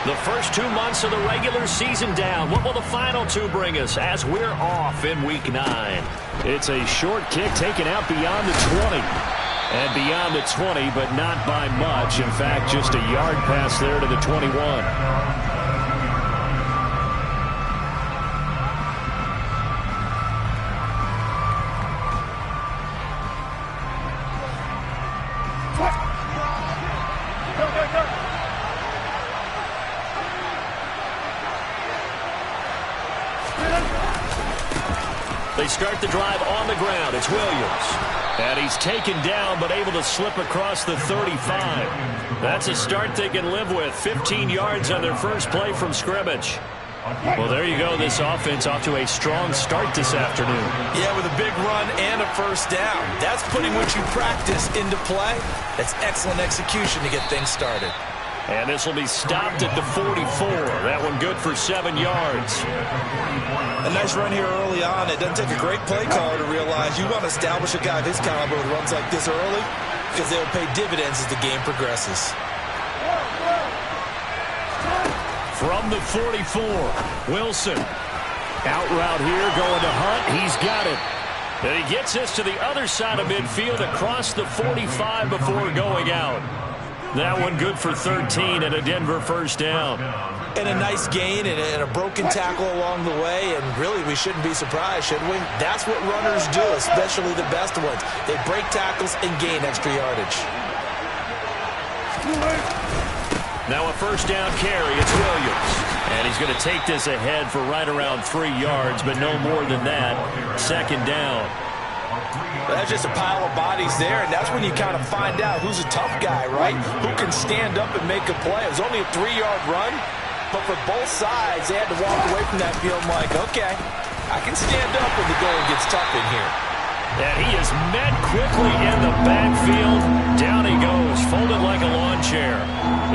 The first 2 months of the regular season down. What will the final 2 bring us as we're off in Week 9? It's a short kick taken out beyond the 20. And beyond the 20, but not by much. In fact, just a yard pass there to the 21. They start the drive on the ground. It's Williams. And he's taken down, but able to slip across the 35. That's a start they can live with. 15 yards on their first play from scrimmage. Well, there you go. This offense off to a strong start this afternoon. Yeah, with a big run and a first down. That's putting what you practice into play. That's excellent execution to get things started. And this will be stopped at the 44. That one good for 7 yards. A nice run here early on. It doesn't take a great play caller to realize you want to establish a guy of his caliber who runs like this early because they'll pay dividends as the game progresses. From the 44, Wilson. Out route here, going to Hunt. He's got it. And he gets this to the other side of midfield across the 45 before going out. That one good for 13 and a Denver first down. And a nice gain and a broken tackle along the way. And really, we shouldn't be surprised, should we? That's what runners do, especially the best ones. They break tackles and gain extra yardage. Now a first down carry. It's Williams. And he's going to take this ahead for right around 3 yards, but no more than that. Second down. That's just a pile of bodies there, and that's when you kind of find out who's a tough guy, right? Who can stand up and make a play. It was only a 3-yard run, but for both sides, they had to walk away from that field like, okay, I can stand up when the going gets tough in here. And he is met quickly in the backfield. Down he goes, folded like a lawn chair.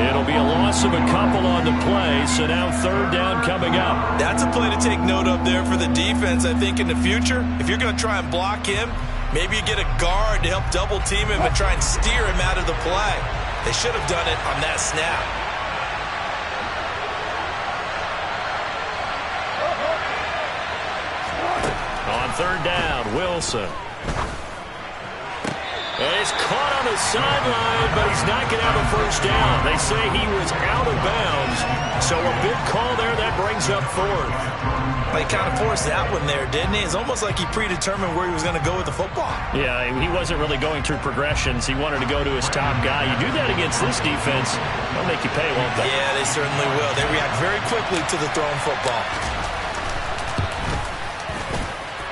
It'll be a loss of a couple on the play, so now third down coming up. That's a play to take note of there for the defense, I think, in the future. If you're going to try and block him, maybe you get a guard to help double team him and try and steer him out of the play. They should have done it on that snap. On third down, Wilson. And he's caught on the sideline, but he's not going to have a first down. They say he was out of bounds, so a big call there that brings up fourth. Well, he kind of forced that one there, didn't he? It's almost like he predetermined where he was going to go with the football. Yeah, he wasn't really going through progressions. He wanted to go to his top guy. You do that against this defense, they'll make you pay, won't they? Yeah, they certainly will. They react very quickly to the thrown football.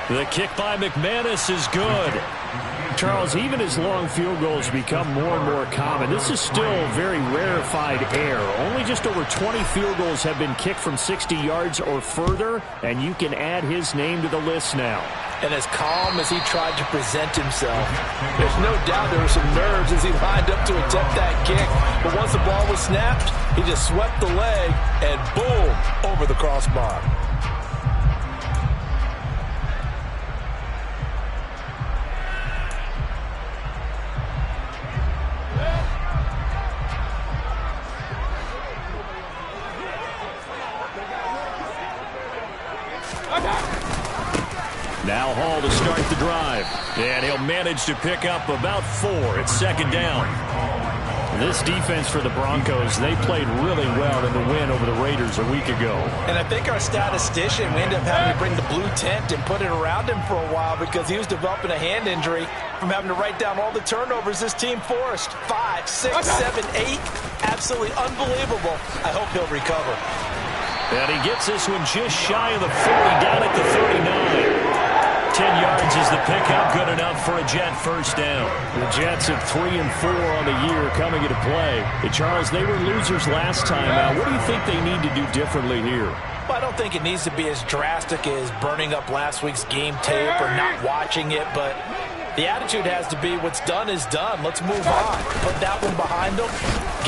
The kick by McManus is good. Charles, even as long field goals become more and more common, this is still very rarefied air. Only just over 20 field goals have been kicked from 60 yards or further, and you can add his name to the list now. And as calm as he tried to present himself, there's no doubt there were some nerves as he lined up to attempt that kick. But once the ball was snapped, he just swept the leg and boom, over the crossbar. Now Hall to start the drive. And he'll manage to pick up about 4. It's second down. This defense for the Broncos, they played really well in the win over the Raiders a week ago. And I think our statistician, we ended up having to bring the blue tent and put it around him for a while because he was developing a hand injury from having to write down all the turnovers this team forced. 5, 6, 7, 8. Absolutely unbelievable. I hope he'll recover. And he gets this one just shy of the 40, down at the 39. 10 yards is the pickup, good enough for a Jet first down. The Jets at 3-4 on the year coming into play. And Charles, they were losers last time out. What do you think they need to do differently here? Well, I don't think it needs to be as drastic as burning up last week's game tape or not watching it, but the attitude has to be what's done is done. Let's move on. Put that one behind them,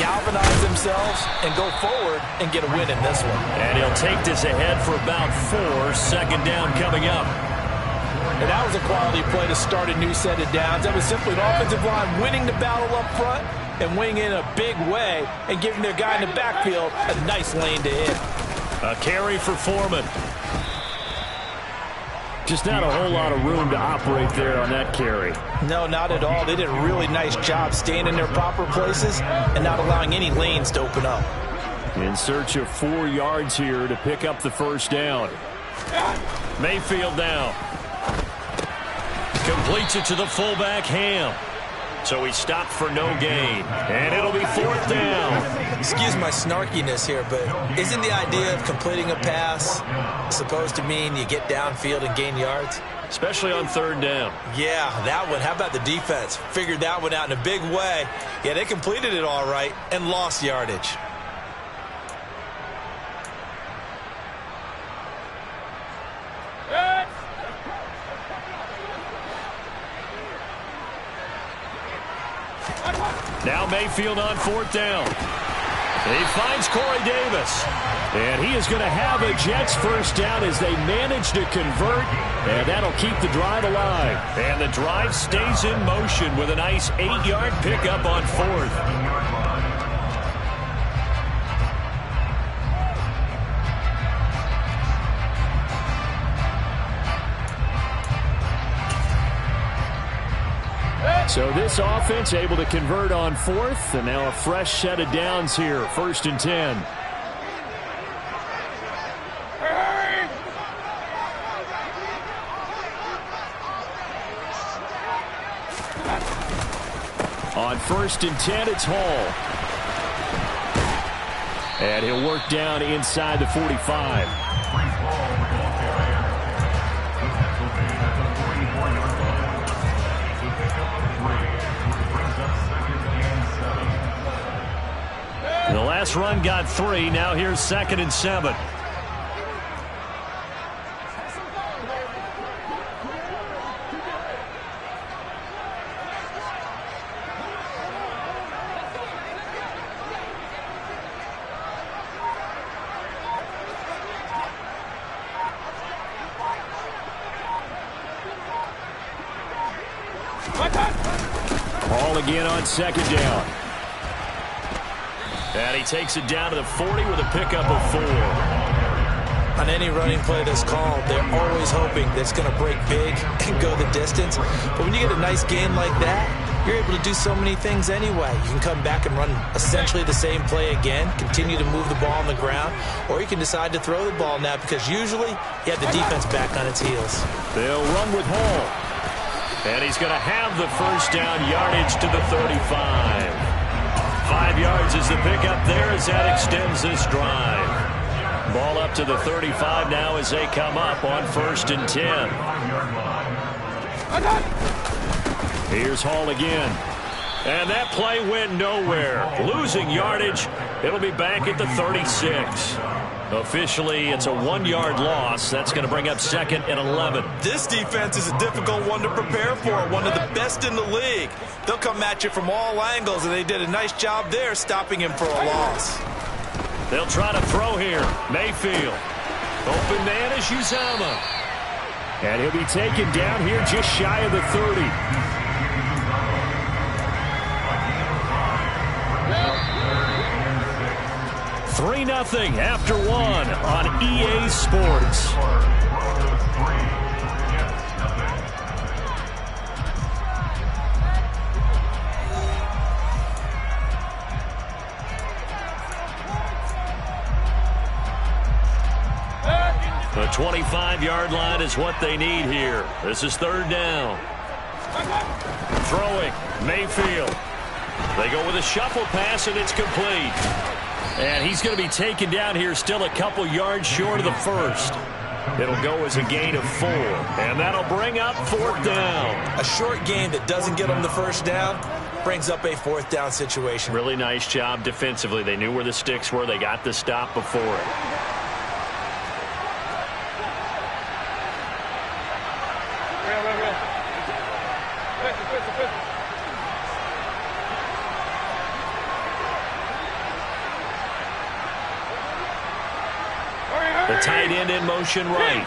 galvanize themselves, and go forward and get a win in this one. And he'll take this ahead for about 4. Second down coming up. And that was a quality play to start a new set of downs. That was simply an offensive line winning the battle up front and wing in a big way and giving their guy in the backfield a nice lane to hit. A carry for Foreman. Just not a whole lot of room to operate there on that carry. No, not at all. They did a really nice job staying in their proper places and not allowing any lanes to open up. In search of 4 yards here to pick up the first down. Mayfield now. Completes it to the fullback, Ham. So he stopped for no gain. And it'll be 4th down. Excuse my snarkiness here, but isn't the idea of completing a pass supposed to mean you get downfield and gain yards? Especially on 3rd down. Yeah, that one. How about the defense? Figured that one out in a big way. Yeah, they completed it all right and lost yardage. Now Mayfield on 4th down. He finds Corey Davis. And he is going to have a Jets first down as they manage to convert. And that'll keep the drive alive. And the drive stays in motion with a nice 8-yard pickup on 4th. So this offense able to convert on 4th, and now a fresh set of downs here, 1st and 10. On 1st and 10, it's Hall. And he'll work down inside the 45. The last run got 3. Now here's 2nd and 7. Ball again on 2nd down. And he takes it down to the 40 with a pickup of 4. On any running play that's called, they're always hoping that it's going to break big and go the distance. But when you get a nice gain like that, you're able to do so many things anyway. You can come back and run essentially the same play again, continue to move the ball on the ground, or you can decide to throw the ball now because usually you have the defense back on its heels. They'll run with Hall. And he's going to have the first down, yardage to the 35. 5 yards is the pickup there as that extends this drive. Ball up to the 35 now as they come up on 1st and 10. Here's Hall again. And that play went nowhere. Losing yardage. It'll be back at the 36. Officially, it's a 1-yard loss. That's going to bring up 2nd and 11. This defense is a difficult one to prepare for, one of the best in the league. They'll come at you from all angles, and they did a nice job there stopping him for a loss. They'll try to throw here. Mayfield. Open man is Uzama. And he'll be taken down here just shy of the 30. Three 3-0 after 1 on EA Sports. The 25-yard line is what they need here. This is 3rd down. Throwing, Mayfield. They go with a shuffle pass, and it's complete. And he's going to be taken down here still a couple yards short of the first. It'll go as a gain of 4. And that'll bring up 4th down. A short gain that doesn't get them the first down brings up a 4th down situation. Really nice job defensively. They knew where the sticks were. They got the stop before it. The tight end in motion right.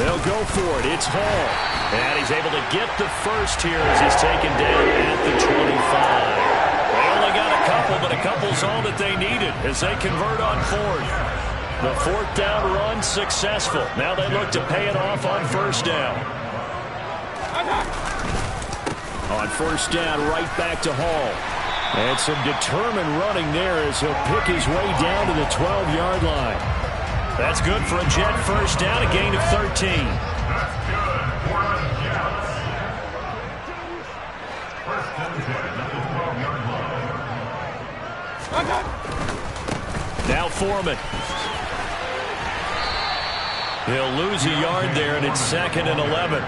They'll go for it. It's Hall. And he's able to get the first here as he's taken down at the 25. They only got a couple, but a couple's all that they needed as they convert on fourth. The fourth down run successful. Now they look to pay it off on first down. On first down, right back to Hall. And some determined running there as he'll pick his way down to the 12-yard line. That's good for a Jet first down, a gain of 13. Now Foreman. He'll lose a yard there, and it's 2nd and 11.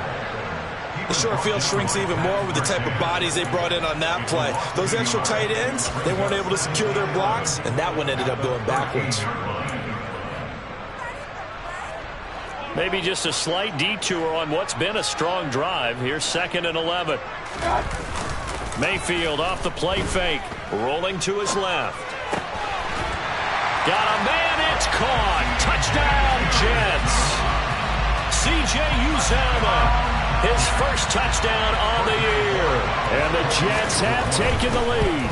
The short field shrinks even more with the type of bodies they brought in on that play. Those extra tight ends, they weren't able to secure their blocks, and that one ended up going backwards. Maybe just a slight detour on what's been a strong drive. Here's 2nd and 11. Mayfield off the play fake. Rolling to his left. Got a man, it's caught. Touchdown, Jets. C.J. Uzomah. His first touchdown on the year. And the Jets have taken the lead.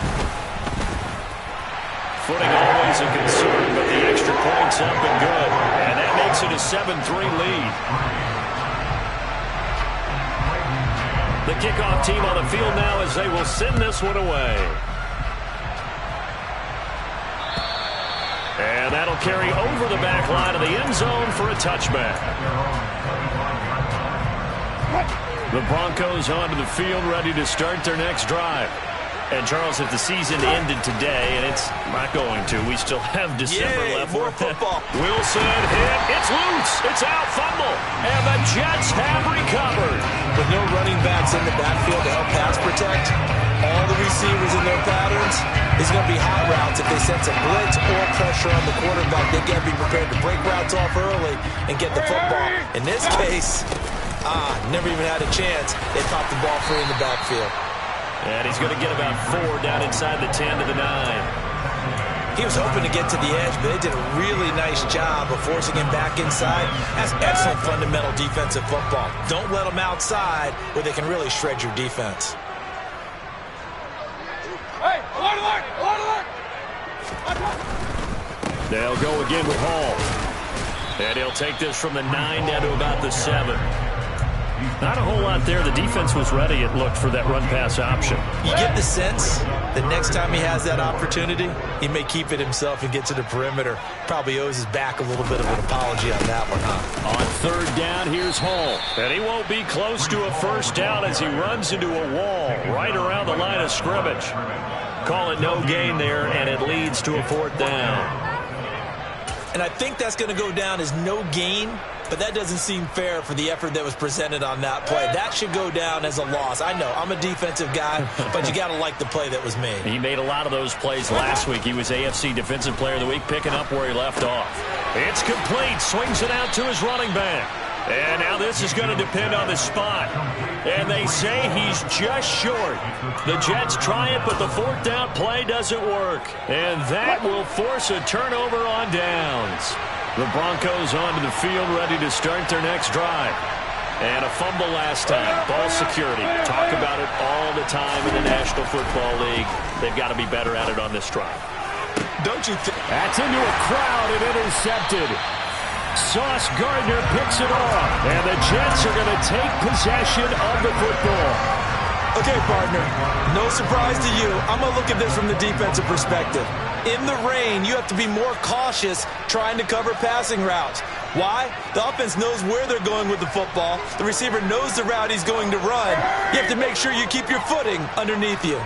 Footing always a concern, but the extra point's up and good. And that makes it a 7-3 lead. The kickoff team on the field now as they will send this one away. And that'll carry over the back line of the end zone for a touchback. The Broncos onto the field, ready to start their next drive. And, Charles, if the season ended today, and it's not going to, we still have December left. More football. Wilson hit. It's loose. It's out. Fumble. And the Jets have recovered. With no running backs in the backfield to help pass protect, all the receivers in their patterns, it's going to be hot routes if they sense a blitz or pressure on the quarterback. They got to be prepared to break routes off early and get the football. In this case, never even had a chance. They popped the ball free in the backfield. And he's going to get about 4 down inside the 10 to the 9. He was hoping to get to the edge, but they did a really nice job of forcing him back inside. That's excellent fundamental defensive football. Don't let them outside where they can really shred your defense. Hey, alert! They'll go again with Hall. And he'll take this from the 9 down to about the 7. Not a whole lot there. The defense was ready, it looked, for that run-pass option. You get the sense that next time he has that opportunity, he may keep it himself and get to the perimeter. Probably owes his back a little bit of an apology on that one, huh? On third down, here's Hall. And he won't be close to a first down as he runs into a wall right around the line of scrimmage. Call it no gain there, and it leads to a 4th down. And I think that's going to go down as no gain, but that doesn't seem fair for the effort that was presented on that play. That should go down as a loss. I know, I'm a defensive guy, but you got to like the play that was made. He made a lot of those plays last week. He was AFC Defensive Player of the Week, picking up where he left off. It's complete. Swings it out to his running back. And now this is going to depend on the spot. And they say he's just short. The Jets try it, but the 4th down play doesn't work. And that will force a turnover on downs. The Broncos onto the field, ready to start their next drive. And a fumble last time. Ball security. Talk about it all the time in the National Football League. They've got to be better at it on this drive. Don't you think? That's into a crowd and intercepted. Sauce Gardner picks it off. And the Jets are going to take possession of the football. Okay, partner, no surprise to you. I'm going to look at this from the defensive perspective. In the rain, you have to be more cautious trying to cover passing routes. Why? The offense knows where they're going with the football. The receiver knows the route he's going to run. You have to make sure you keep your footing underneath you.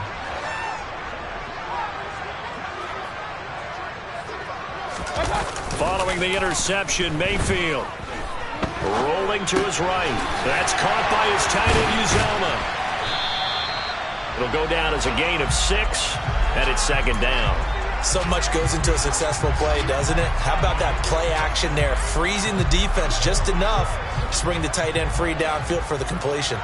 Following the interception, Mayfield rolling to his right. That's caught by his tight end, Uzomah. It'll go down as a gain of 6, and it's 2nd down. So much goes into a successful play, doesn't it? How about that play action there, freezing the defense just enough to bring the tight end free downfield for the completion.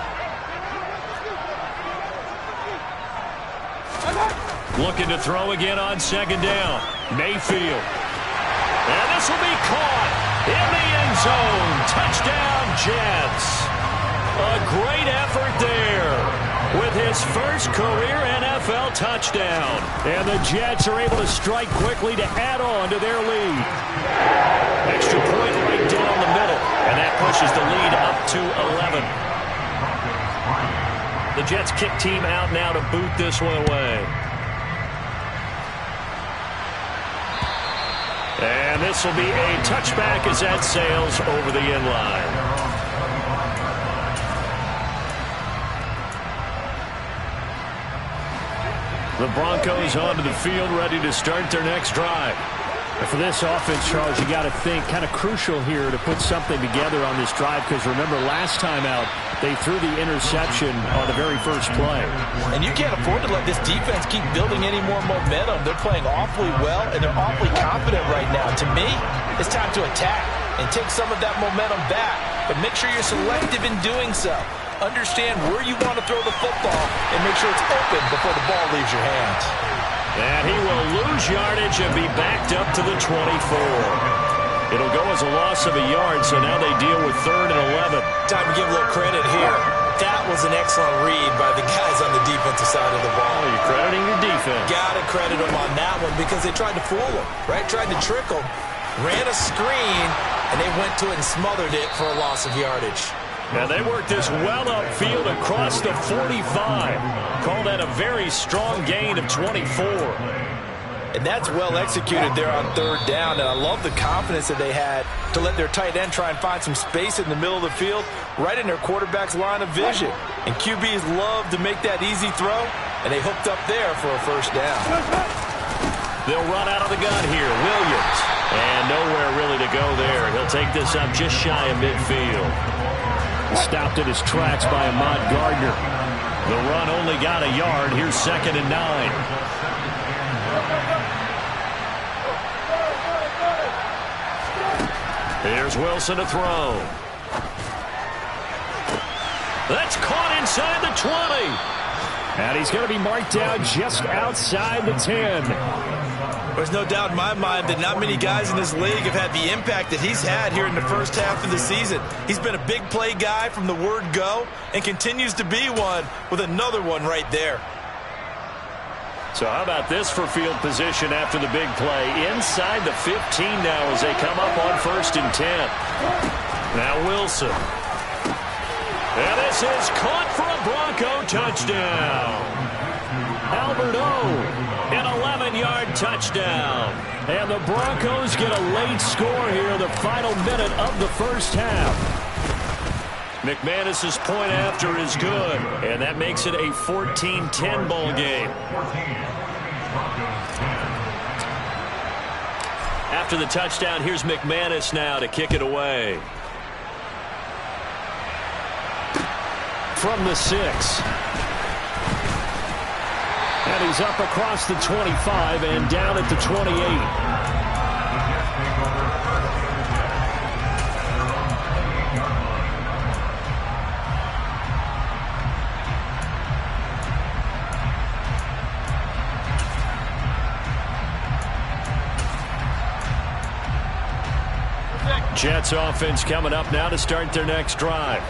Looking to throw again on 2nd down. Mayfield. And this will be caught. In the end zone. Touchdown, Jets. A great effort there with his first career NFL touchdown. And the Jets are able to strike quickly to add on to their lead. Extra point right down the middle. And that pushes the lead up to 11. The Jets kick team out now to boot this one away. And this will be a touchback as that sails over the end line. The Broncos onto the field, ready to start their next drive. And for this offense, Charles, you got to think kind of crucial here to put something together on this drive, because remember last time out they threw the interception on the very first play. And you can't afford to let this defense keep building any more momentum. They're playing awfully well, and they're awfully confident right now. To me, it's time to attack and take some of that momentum back, but make sure you're selective in doing so. Understand where you want to throw the football and make sure it's open before the ball leaves your hands. And he will lose yardage and be backed up to the 24. It'll go as a loss of a yard, so now they deal with 3rd and 11. Time to give a little credit here. That was an excellent read by the guys on the defensive side of the ball. Oh, you're crediting your defense. Got to credit them on that one because they tried to fool them, right? Tried to trick them, ran a screen, and they went to it and smothered it for a loss of yardage. And they worked this well upfield across the 45. Call that a very strong gain of 24. And that's well executed there on 3rd down. And I love the confidence that they had to let their tight end try and find some space in the middle of the field, right in their quarterback's line of vision. And QBs love to make that easy throw, and they hooked up there for a first down. They'll run out of the gun here. Williams. And nowhere really to go there. He'll take this up just shy of midfield. Stopped in his tracks by Ahmad Gardner. The run only got a yard. Here's 2nd and 9. Here's Wilson to throw. That's caught inside the 20. And he's going to be marked down just outside the 10. There's no doubt in my mind that not many guys in this league have had the impact that he's had here in the first half of the season. He's been a big play guy from the word go and continues to be one with another one right there. So how about this for field position after the big play? Inside the 15 now as they come up on 1st and 10. Now Wilson. And this is caught for a Bronco touchdown. Albert O. An 11-yard touchdown. And the Broncos get a late score here, the final minute of the first half. McManus's point after is good, and that makes it a 14-10 ball game. After the touchdown, here's McManus now to kick it away. From the 6. And he's up across the 25 and down at the 28. Jets offense coming up now to start their next drive.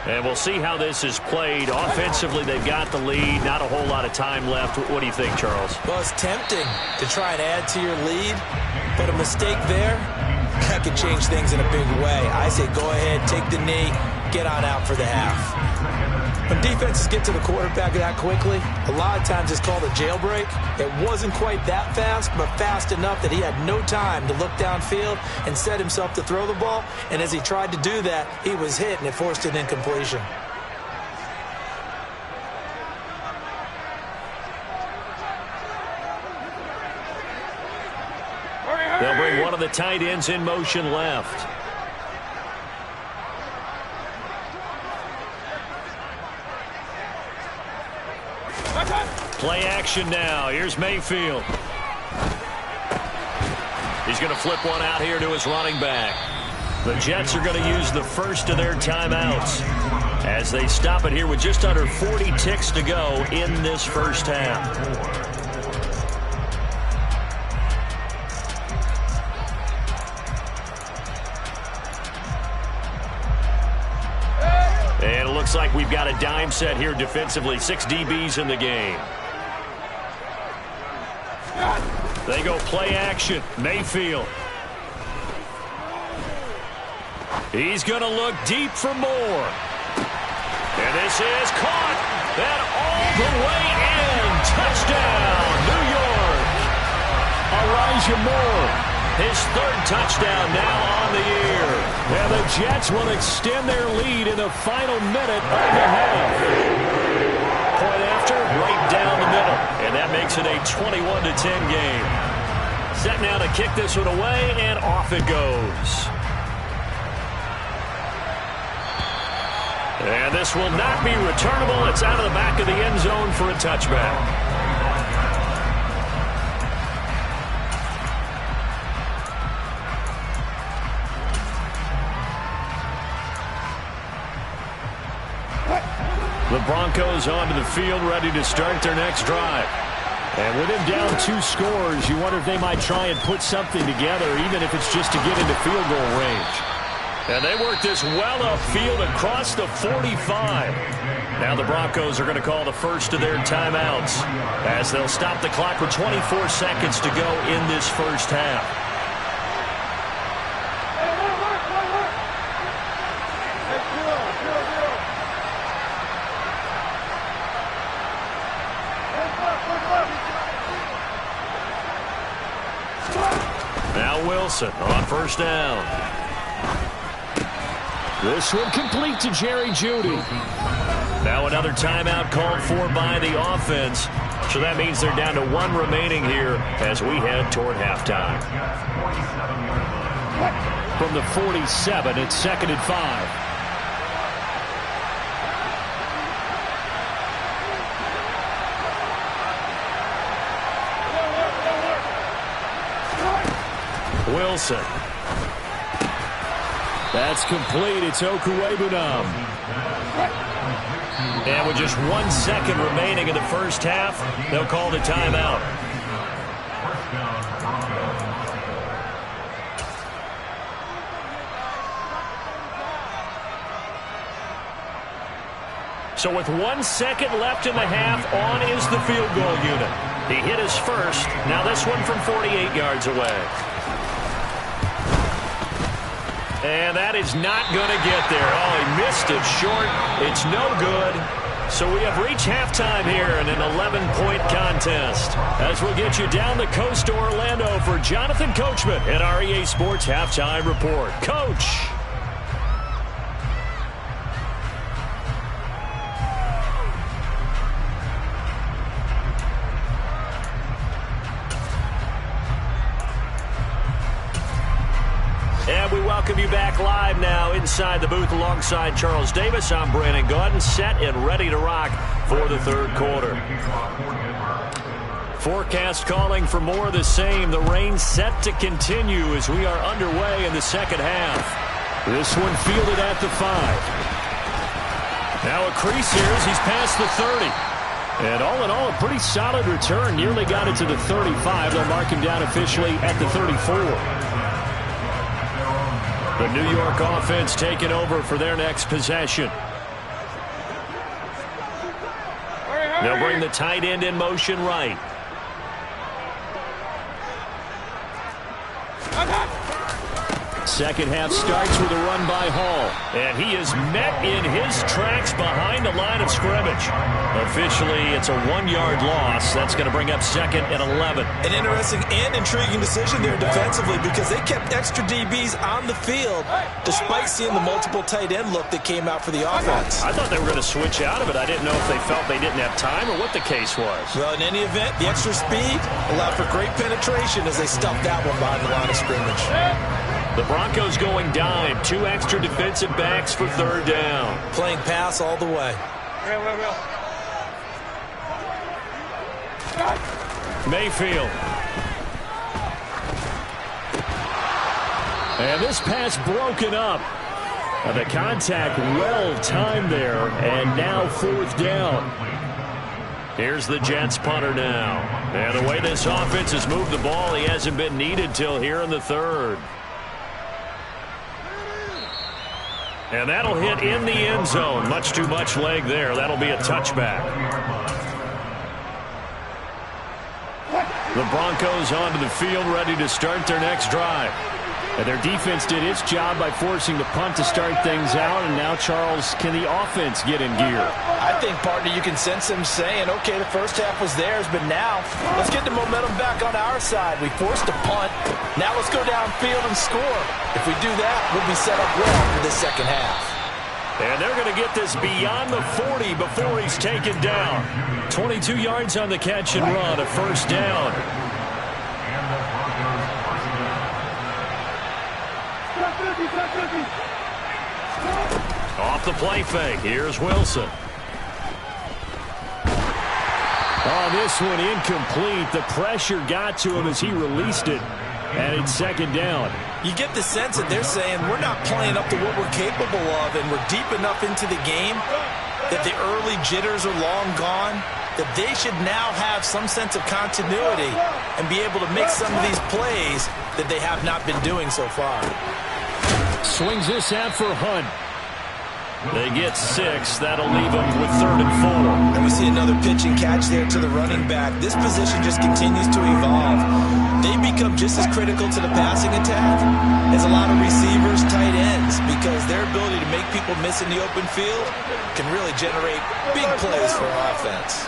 And we'll see how this is played. Offensively, they've got the lead. Not a whole lot of time left. What do you think, Charles? Well, it's tempting to try and add to your lead, but a mistake there, that could change things in a big way. I say go ahead, take the knee, get on out for the half. When defenses get to the quarterback that quickly, a lot of times it's called a jailbreak. It wasn't quite that fast, but fast enough that he had no time to look downfield and set himself to throw the ball. And as he tried to do that, he was hit, and it forced an incompletion. They'll bring one of the tight ends in motion left. Play action now. Here's Mayfield. He's going to flip one out here to his running back. The Jets are going to use the first of their timeouts as they stop it here with just under 40 ticks to go in this first half. looks like we've got a dime set here defensively. 6 DBs in the game. They go play action. Mayfield. He's going to look deep for more. And this is caught. And all the way in. Touchdown, New York. Elijah Moore. His 3rd touchdown now on the year. And the Jets will extend their lead in the final minute of the half. Point after, right down the middle. And that makes it a 21-10 game. Set now to kick this one away, and off it goes. And this will not be returnable. It's out of the back of the end zone for a touchback. The Broncos onto the field, ready to start their next drive. And with him down 2 scores, you wonder if they might try and put something together, even if it's just to get into field goal range. And they work this well upfield across the 45. Now the Broncos are going to call the first of their timeouts as they'll stop the clock with 24 seconds to go in this first half. Now Wilson on first down. This one complete to Jerry Jeudy. Now another timeout called for by the offense. So that means they're down to 1 remaining here as we head toward halftime. From the 47, it's 2nd and 5. Wilson. That's complete. It's Okuwebunam. And with just 1 second remaining in the first half, they'll call the timeout. So with 1 second left in the half, on is the field goal unit. He hit his first. Now this one from 48 yards away. And that is not going to get there. Oh, he missed it short. It's no good. So we have reached halftime here in an 11-point contest. As we'll get you down the coast to Orlando for Jonathan Coachman at our EA Sports Halftime Report. Coach. And we welcome you back live now inside the booth alongside Charles Davis. I'm Brandon Gaudin, set and ready to rock for the 3rd quarter. Forecast calling for more of the same. The rain set to continue as we are underway in the 2nd half. This one fielded at the 5. Now a crease here as he's past the 30. And all in all, a pretty solid return. Nearly got it to the 35. They'll mark him down officially at the 34. The New York offense taking over for their next possession. They'll bring the tight end in motion right. Second half starts with a run by Hall. And he is met in his tracks behind the line of scrimmage. Officially, it's a 1-yard loss. That's going to bring up 2nd and 11. An interesting and intriguing decision there defensively because they kept extra DBs on the field despite seeing the multiple tight end look that came out for the offense. I thought they were going to switch out of it. I didn't know if they felt they didn't have time or what the case was. Well, in any event, the extra speed allowed for great penetration as they stuffed that one behind the line of scrimmage. The Broncos going dime. 2 extra defensive backs for 3rd down. Playing pass all the way. Mayfield. And this pass broken up. And the contact well timed there. And now 4th down. Here's the Jets punter now. And the way this offense has moved the ball, he hasn't been needed till here in the 3rd. And that'll hit in the end zone. Much too much leg there. That'll be a touchback. The Broncos onto the field, ready to start their next drive. And their defense did its job by forcing the punt to start things out. And now, Charles, can the offense get in gear? I think, partner, you can sense them saying, okay, the first half was theirs, but now let's get the momentum back on our side. We forced a punt. Now let's go downfield and score. If we do that, we'll be set up well for the second half. And they're going to get this beyond the 40 before he's taken down. 22 yards on the catch and run, a first down. Off the play fake. Here's Wilson. Oh, this one incomplete. The pressure got to him as he released it. And it's second down. You get the sense that they're saying we're not playing up to what we're capable of, and we're deep enough into the game that the early jitters are long gone, that they should now have some sense of continuity and be able to make some of these plays that they have not been doing so far. Swings this out for Hunt. They get 6. That'll leave them with 3rd and 4. And we see another pitch and catch there to the running back. This position just continues to evolve. They become just as critical to the passing attack as a lot of receivers, tight ends, because their ability to make people miss in the open field can really generate big plays for our offense.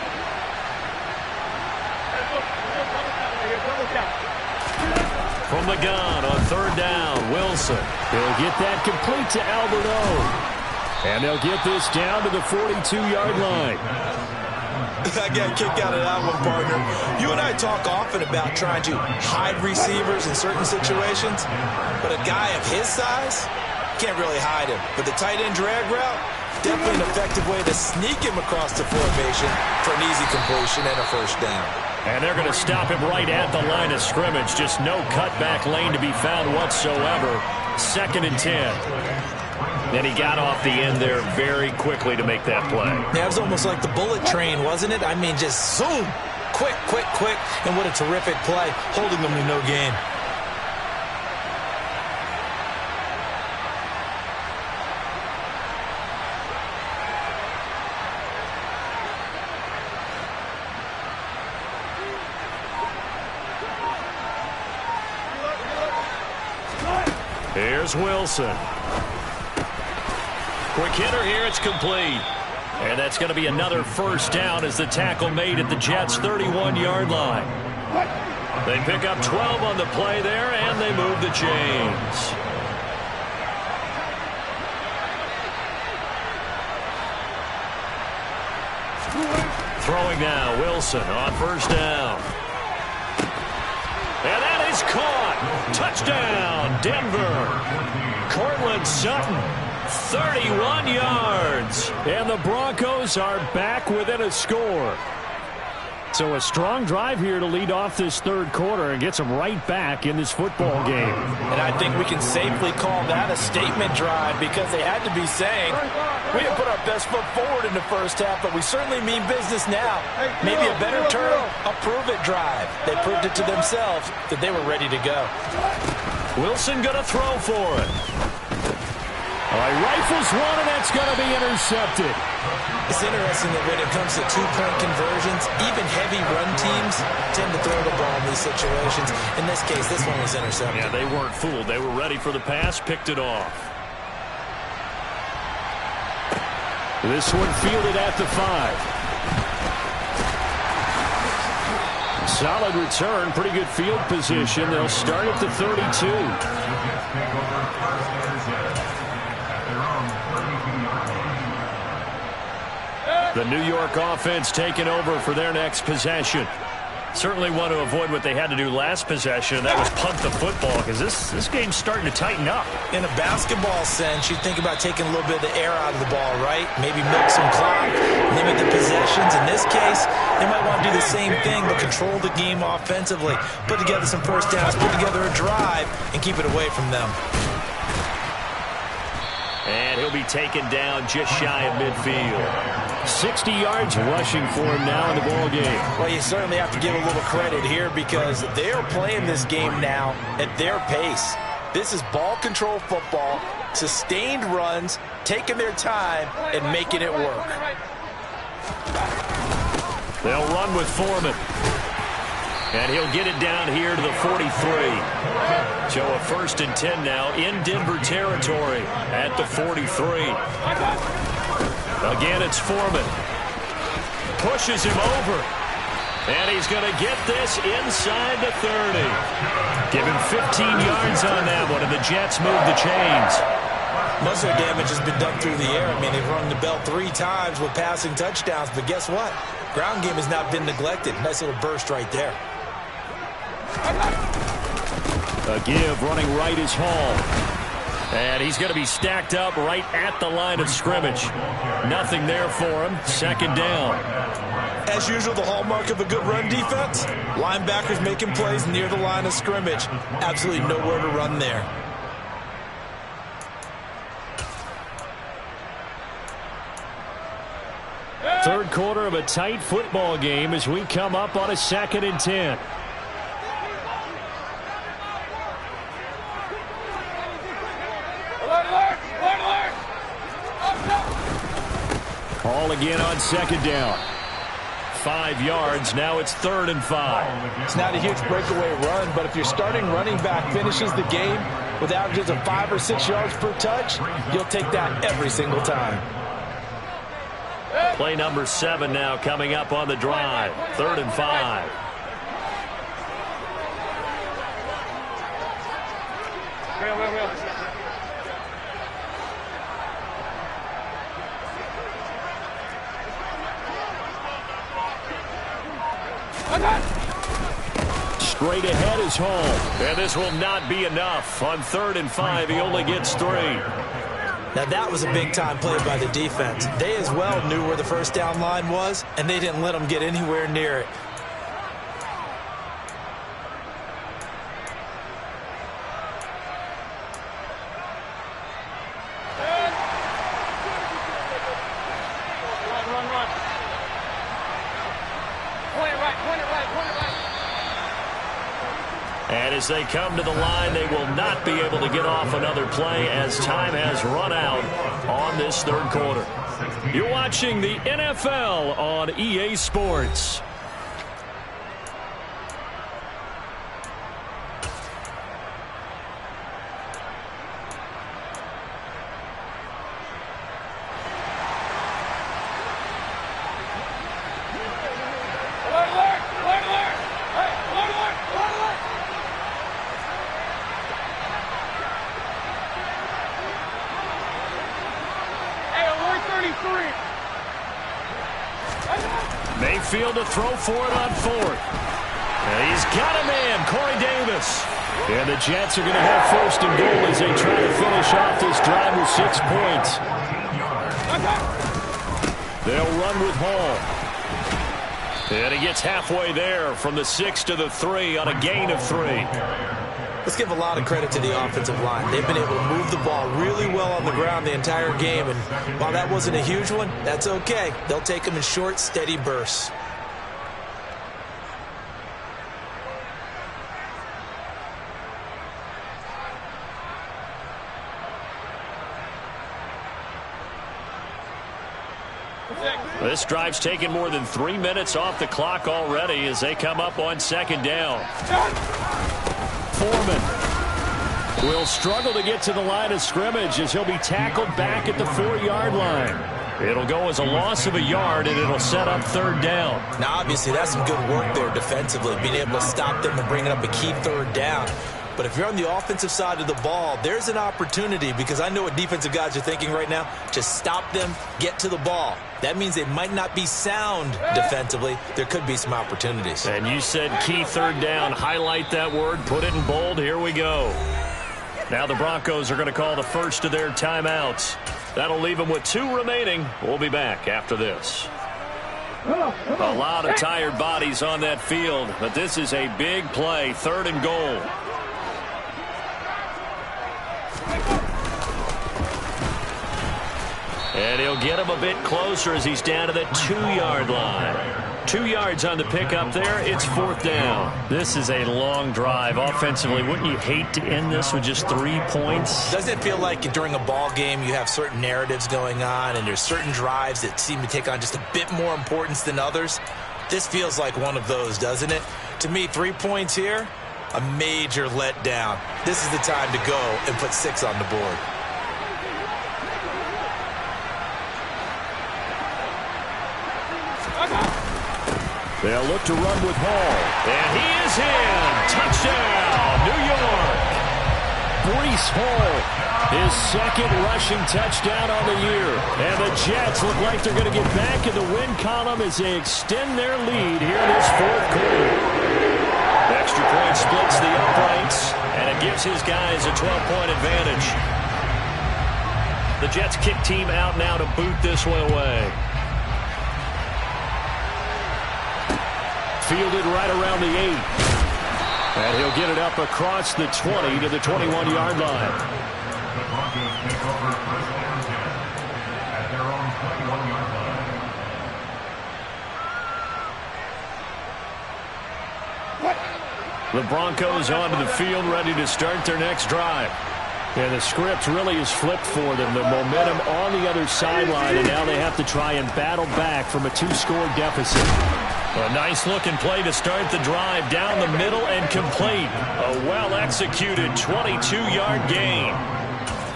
From the gun on 3rd down, Wilson. He'll get that complete to Albert O. And they'll get this down to the 42-yard line. I got a kick out of that one, partner. You and I talk often about trying to hide receivers in certain situations, but a guy of his size can't really hide him. But the tight end drag route, definitely an effective way to sneak him across the formation for an easy completion and a first down. And they're going to stop him right at the line of scrimmage. Just no cutback lane to be found whatsoever. 2nd and 10. And he got off the end there very quickly to make that play. Yeah, it was almost like the bullet train, wasn't it? I mean, just zoom. Quick, quick, quick. And what a terrific play, holding them to no gain. Here's Wilson. Quick hitter here, it's complete. And that's going to be another first down as the tackle made at the Jets' 31-yard line. They pick up 12 on the play there, and they move the chains. Throwing now, Wilson on 1st down. And that is caught. Touchdown, Denver. Cortland Sutton. 31 yards. And the Broncos are back within a score. So a strong drive here to lead off this 3rd quarter and gets them right back in this football game. And I think we can safely call that a statement drive because they had to be saying, we didn't put our best foot forward in the first half, but we certainly mean business now. Maybe a better term, a prove-it drive. They proved it to themselves that they were ready to go. Wilson going to throw for it. All right, rifles one, and that's going to be intercepted. It's interesting that when it comes to two-point conversions, even heavy run teams tend to throw the ball in these situations. In this case, this one was intercepted. Yeah, they weren't fooled. They were ready for the pass, picked it off. This one fielded at the 5. Solid return, pretty good field position. They'll start at the 32. The New York offense taking over for their next possession. Certainly want to avoid what they had to do last possession. That was punt the football because this game's starting to tighten up. In a basketball sense, you think about taking a little bit of the air out of the ball, right? Maybe milk some clock, limit the possessions. In this case, they might want to do the same thing but control the game offensively. Put together some first downs, put together a drive, and keep it away from them. And he'll be taken down just shy of midfield. 60 yards rushing for him now in the ball game. Well, you certainly have to give a little credit here because they are playing this game now at their pace. This is ball control football. Sustained runs, taking their time, and making it work. They'll run with Foreman. And he'll get it down here to the 43. So a 1st and 10 now in Denver territory at the 43. Again, it's Foreman. Pushes him over. And he's going to get this inside the 30. Give him 15 yards on that one, and the Jets move the chains. Most of the damage has been done through the air. I mean, they've rung the bell 3 times with passing touchdowns, but guess what? Ground game has not been neglected. Nice little burst right there. A give running right is Hall. And he's going to be stacked up right at the line of scrimmage. Nothing there for him. 2nd down. As usual, the hallmark of a good run defense, linebackers making plays near the line of scrimmage. Absolutely nowhere to run there. Third quarter of a tight football game as we come up on a 2nd and 10. Hall again on 2nd down. 5 yards. Now it's 3rd and 5. It's not a huge breakaway run, but if your starting running back finishes the game with averages of 5 or 6 yards per touch, you'll take that every single time. Play number 7 now coming up on the drive. 3rd and 5. Straight ahead is Hall. And this will not be enough. On 3rd and 5, he only gets 3. Now that was a big-time play by the defense. They as well knew where the 1st down line was, and they didn't let them get anywhere near it. And as they come to the line, they will not be able to get off another play as time has run out on this 3rd quarter. You're watching the NFL on EA Sports. Mayfield to throw for it on 4th. And he's got a man, Corey Davis. And the Jets are going to have 1st and goal as they try to finish off this drive with 6 points. They'll run with Hall. And he gets halfway there from the 6 to the 3 on a gain of 3. Let's give a lot of credit to the offensive line. They've been able to move the ball really well on the ground the entire game. And while that wasn't a huge one, that's okay. They'll take them in short, steady bursts. This drive's taken more than 3 minutes off the clock already as they come up on 2nd down. Foreman will struggle to get to the line of scrimmage as he'll be tackled back at the 4-yard line. It'll go as a loss of a yard, and it'll set up 3rd down. Now, obviously, that's some good work there defensively, being able to stop them and bringing up a key 3rd down. But if you're on the offensive side of the ball, there's an opportunity, because I know what defensive guys are thinking right now. Just stop them, get to the ball. That means they might not be sound defensively. There could be some opportunities. And you said key 3rd down. Highlight that word. Put it in bold. Here we go. Now the Broncos are going to call the first of their timeouts. That'll leave them with 2 remaining. We'll be back after this. A lot of tired bodies on that field, but this is a big play. 3rd and goal. And he'll get him a bit closer as he's down to the 2-yard line. 2 yards on the pickup there. It's 4th down. This is a long drive offensively. Wouldn't you hate to end this with just 3 points? Doesn't it feel like during a ball game you have certain narratives going on and there's certain drives that seem to take on just a bit more importance than others? This feels like one of those, doesn't it? To me, 3 points here, a major letdown. This is the time to go and put 6 on the board. They'll look to run with Hall. And he is in. Touchdown, New York. Breece Hall, his second rushing touchdown on the year. And the Jets look like they're going to get back in the win column as they extend their lead here in this 4th quarter. Extra point splits the uprights, and it gives his guys a 12-point advantage. The Jets kick team out now to boot this one away. Fielded right around the 8. And he'll get it up across the 20 to the 21-yard line. The Broncos onto the field, ready to start their next drive. And the script really is flipped for them. The momentum on the other sideline, and now they have to try and battle back from a 2-score deficit. A nice-looking play to start the drive down the middle and complete. A well-executed 22-yard gain.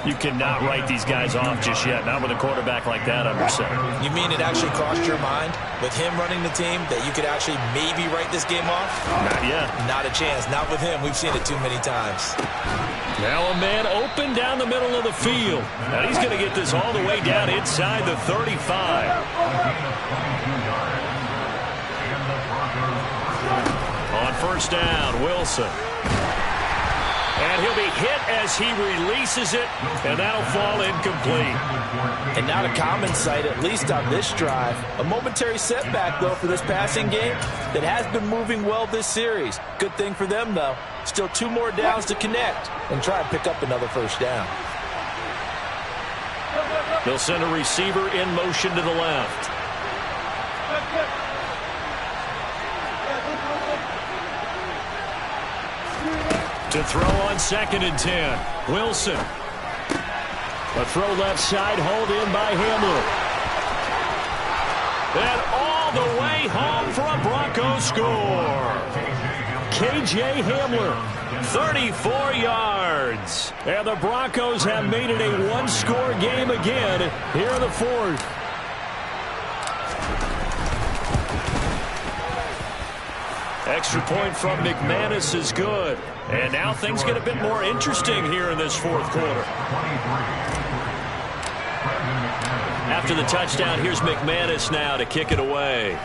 You cannot write these guys off just yet, not with a quarterback like that under center. You mean it actually crossed your mind with him running the team that you could actually maybe write this game off? Not yet. Not a chance. Not with him. We've seen it too many times. Now a man open down the middle of the field. And he's going to get this all the way down inside the 35. On 1st down, Wilson. And he'll be hit as he releases it, and that'll fall incomplete. And not a common sight, at least on this drive. A momentary setback, though, for this passing game that has been moving well this series. Good thing for them, though. Still 2 more downs to connect and try and pick up another 1st down. They'll send a receiver in motion to the left. To throw on 2nd and 10. Wilson. A throw left side, hauled in by Hamler. And all the way home for a Broncos score. K.J. Hamler, 34 yards. And the Broncos have made it a 1-score game again here in the 4th. Extra point from McManus is good. And now things get a bit more interesting here in this 4th quarter. After the touchdown, here's McManus now to kick it away.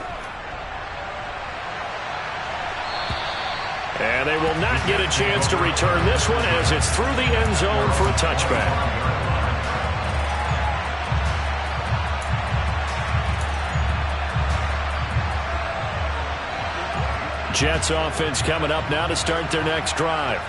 And they will not get a chance to return this one as it's through the end zone for a touchback. Jets offense coming up now to start their next drive.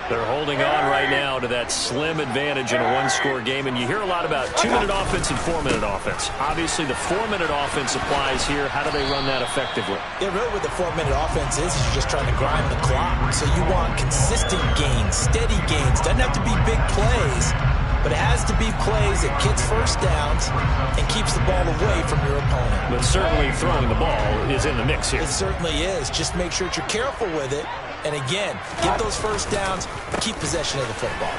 They're holding on right now to that slim advantage in a 1-score game. And you hear a lot about 2-minute offense and 4-minute offense. Obviously, the 4-minute offense applies here. How do they run that effectively? Yeah, really what the 4-minute offense is you're just trying to grind the clock. So you want consistent gains, steady gains. Doesn't have to be big plays, but it has to be plays that gets 1st downs and keeps the ball away from your opponent. But certainly throwing the ball is in the mix here. It certainly is. Just make sure that you're careful with it. And again, get those 1st downs, keep possession of the football.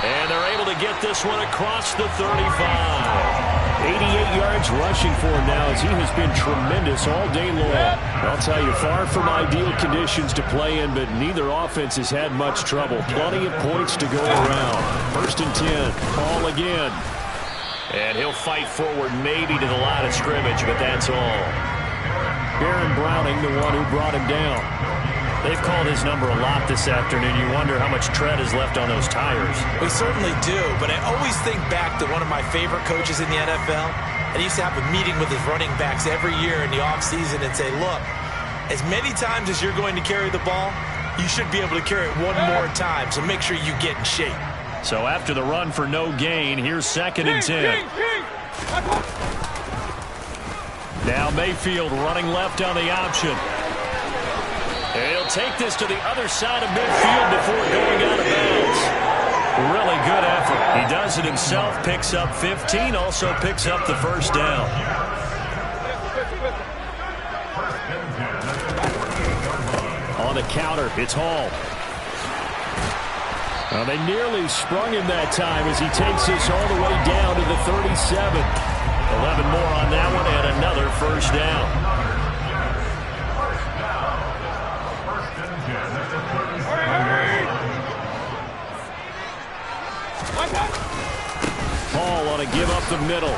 And they're able to get this one across the 35. 88 yards rushing for him now as he has been tremendous all day long. I'll tell you, far from ideal conditions to play in, but neither offense has had much trouble. Plenty of points to go around. 1st and 10. Hall again. And he'll fight forward maybe to the line of scrimmage, but that's all. Baron Browning, the one who brought him down. They've called his number a lot this afternoon. You wonder how much tread is left on those tires. We certainly do, but I always think back to one of my favorite coaches in the NFL. And he used to have a meeting with his running backs every year in the offseason and say, look, as many times as you're going to carry the ball, you should be able to carry it one more time, so make sure you get in shape. So after the run for no gain, here's 2nd and 10. Now Mayfield running left on the option. And he'll take this to the other side of midfield before going out of bounds. Really good effort. He does it himself, picks up 15, also picks up the first down. On the counter, it's Hall. Well, they nearly sprung him that time as he takes this all the way down to the 37. 11 more on that one and another first down. Hall on a give up the middle.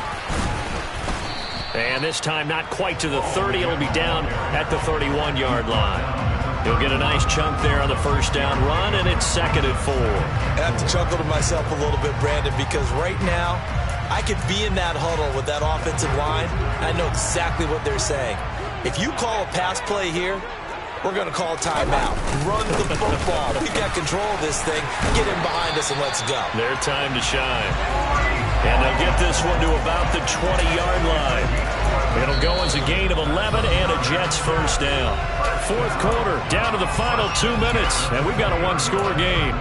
And this time not quite to the 30. It'll be down at the 31-yard line. He'll get a nice chunk there on the first down run, and it's 2nd and 4. I have to chuckle to myself a little bit, Brandon, because right now I could be in that huddle with that offensive line. I know exactly what they're saying. If you call a pass play here, we're going to call a timeout. Run the football. We've got control of this thing. Get him behind us and let's go. Their time to shine. And they'll get this one to about the 20-yard line. It'll go as a gain of 11 and a Jets first down. 4th quarter, down to the final 2 minutes, and we've got a one-score game.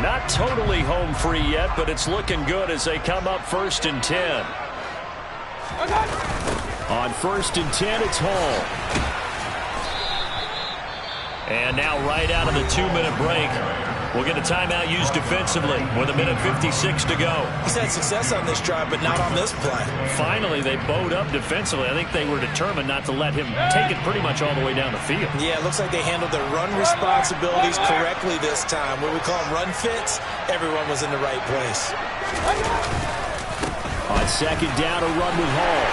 Not totally home free yet, but it's looking good as they come up 1st and 10. On 1st and 10, it's Hall. And now right out of the 2-minute break, we'll get a timeout used defensively with 1:56 to go. He's had success on this drive, but not on this play. Finally, they bowed up defensively. I think they were determined not to let him take it pretty much all the way down the field. Yeah, it looks like they handled their run responsibilities correctly this time. What we call them run fits, everyone was in the right place. On 2nd down, a run with Hall.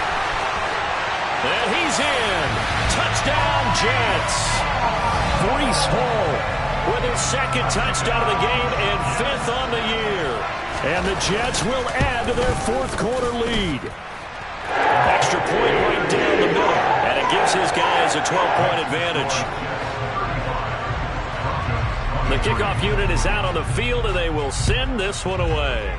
And he's in. Touchdown, Jets. Breece Hall with his 2nd touchdown of the game and 5th on the year. And the Jets will add to their 4th quarter lead. Extra point right down the middle. And it gives his guys a 12-point advantage. The kickoff unit is out on the field, and they will send this one away.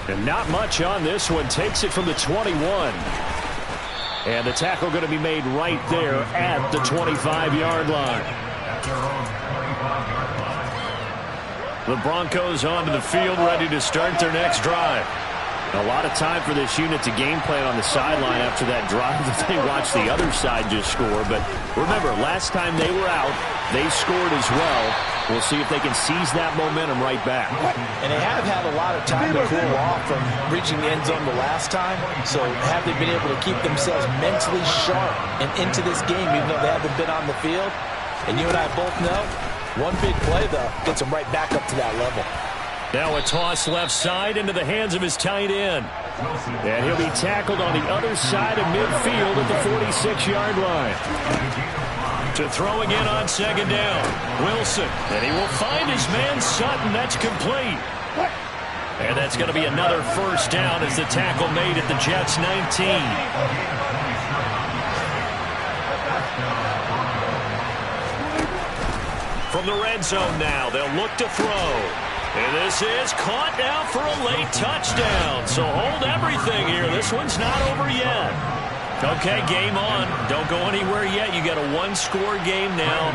And not much on this one. Takes it from the 21. And the tackle going to be made right there at the 25-yard line. The Broncos onto the field, ready to start their next drive. A lot of time for this unit to game plan on the sideline after that drive that they watched the other side just score. But remember, last time they were out, they scored as well. We'll see if they can seize that momentum right back. And they have had a lot of time to cool off from reaching the end zone the last time. So have they been able to keep themselves mentally sharp and into this game, even though they haven't been on the field? And you and I both know, one big play, though, gets them right back up to that level. Now a toss left side into the hands of his tight end. And he'll be tackled on the other side of midfield at the 46-yard line. To throw again on 2nd down. Wilson. And he will find his man Sutton. That's complete. And that's going to be another first down as the tackle made at the Jets 19. From the red zone now, they'll look to throw. And this is caught now for a late touchdown. So hold everything here. This one's not over yet. Okay, game on. Don't go anywhere yet. You got a one-score game now.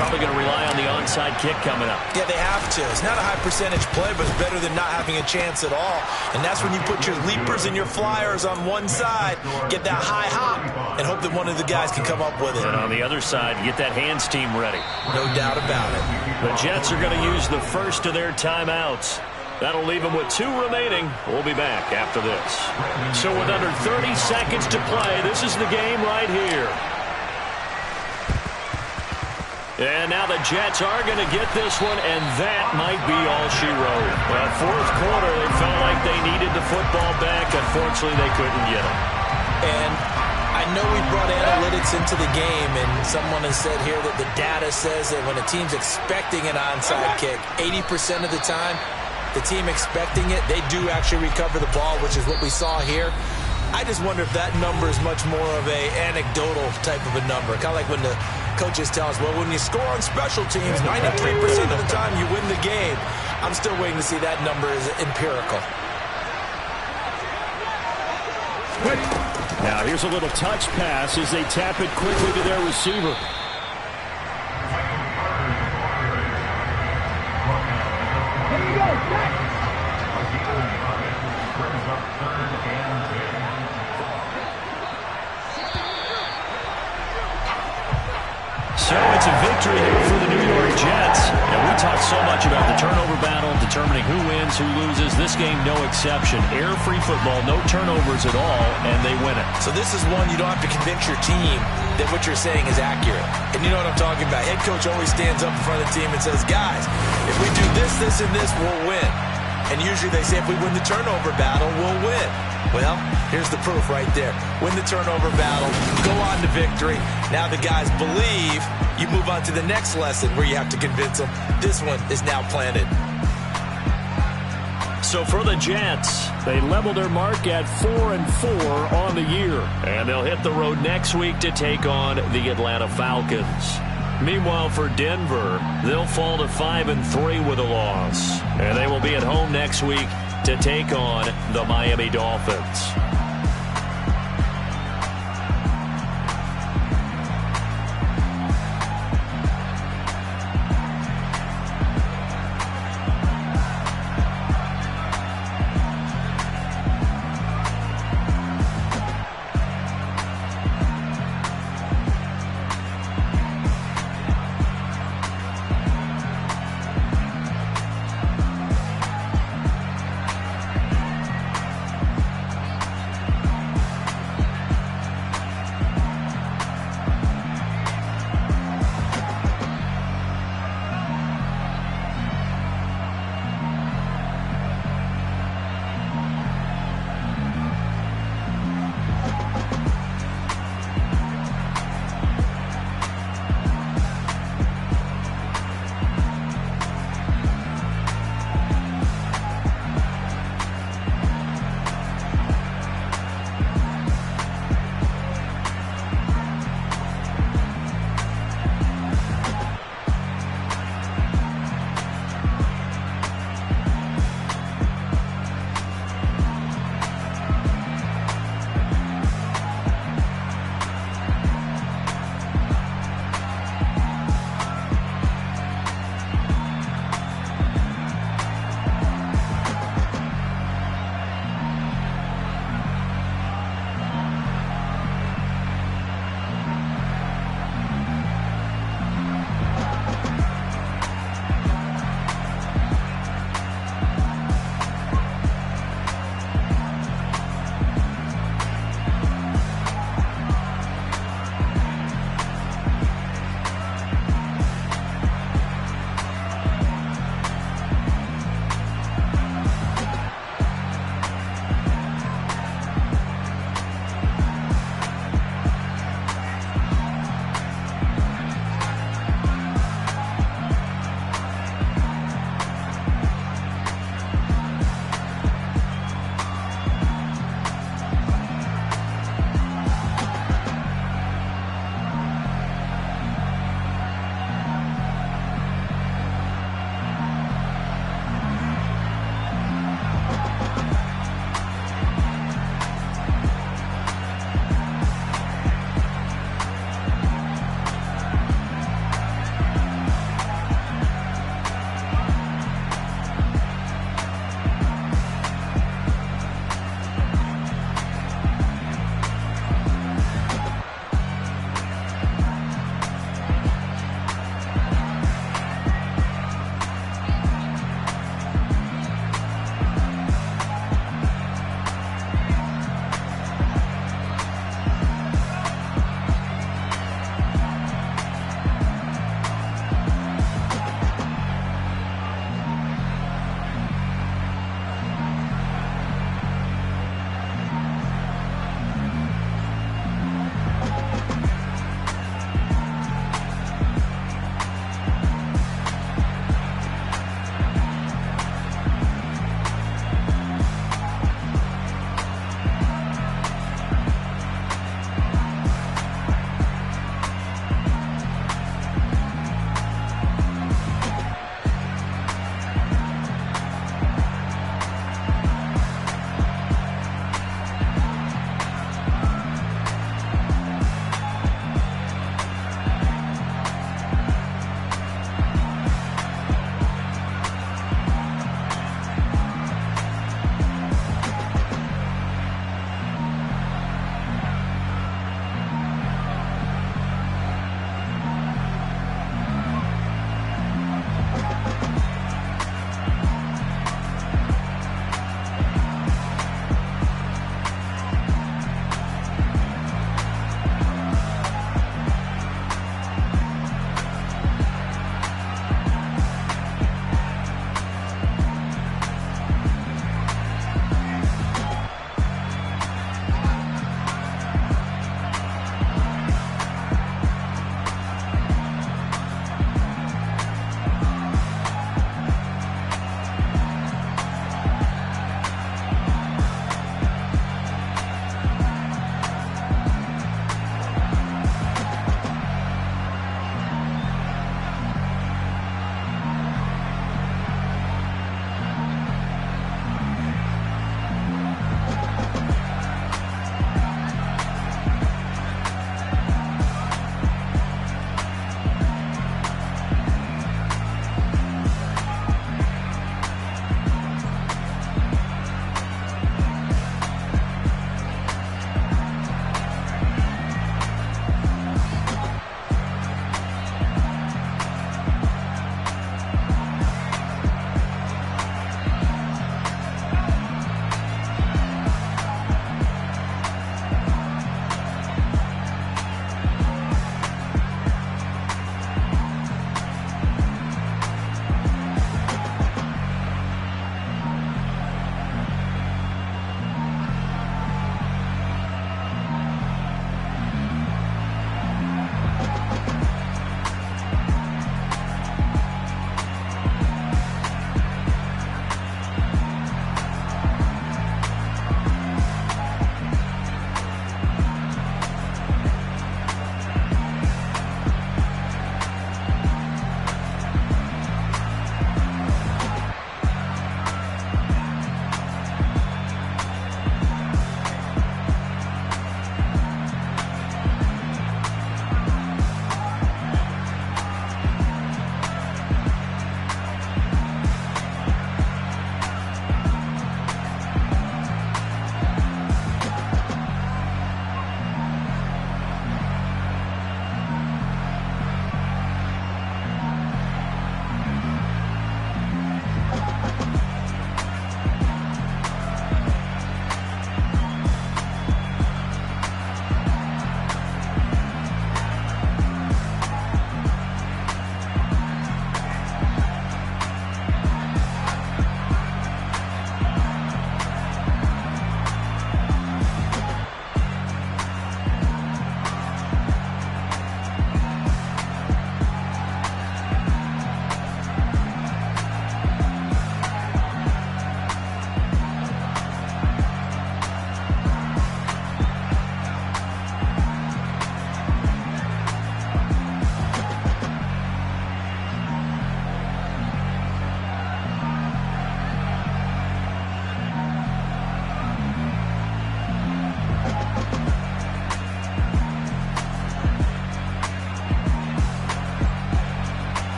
Probably going to rely on the onside kick coming up. Yeah, they have to. It's not a high-percentage play, but it's better than not having a chance at all. And that's when you put your leapers and your flyers on one side, get that high hop, and hope that one of the guys can come up with it. And on the other side, get that hands team ready. No doubt about it. The Jets are going to use the first of their timeouts. That'll leave them with 2 remaining. We'll be back after this. So with under 30 seconds to play, this is the game right here. And now the Jets are going to get this one, and that might be all she wrote. Well, 4th quarter, they felt like they needed the football back. Unfortunately, they couldn't get it. And I know we brought analytics into the game, and someone has said here that the data says that when a team's expecting an onside kick, 80% of the time, the team expecting it, they do actually recover the ball, which is what we saw here. I just wonder if that number is much more of a anecdotal type of a number. Kind of like when the coaches tell us, well, when you score on special teams, 93% of the time you win the game. I'm still waiting to see that number as empirical. Now here's a little touch pass as they tap it quickly to their receiver. So it's a victory here for the New York Jets. And we talk so much about the turnover battle, determining who wins, who loses. This game, no exception. Error-free football, no turnovers at all, and they win it. So this is one you don't have to convince your team that what you're saying is accurate. And you know what I'm talking about. Head coach always stands up in front of the team and says, guys, if we do this, this, and this, we'll win. And usually they say if we win the turnover battle, we'll win. Well, here's the proof right there. Win the turnover battle, go on to victory. Now the guys believe. You move on to the next lesson where you have to convince them. This one is now planted. So for the Jets, they level their mark at 4-4 on the year. And they'll hit the road next week to take on the Atlanta Falcons. Meanwhile, for Denver, they'll fall to 5-3 with a loss. And they will be at home next week to take on the Miami Dolphins.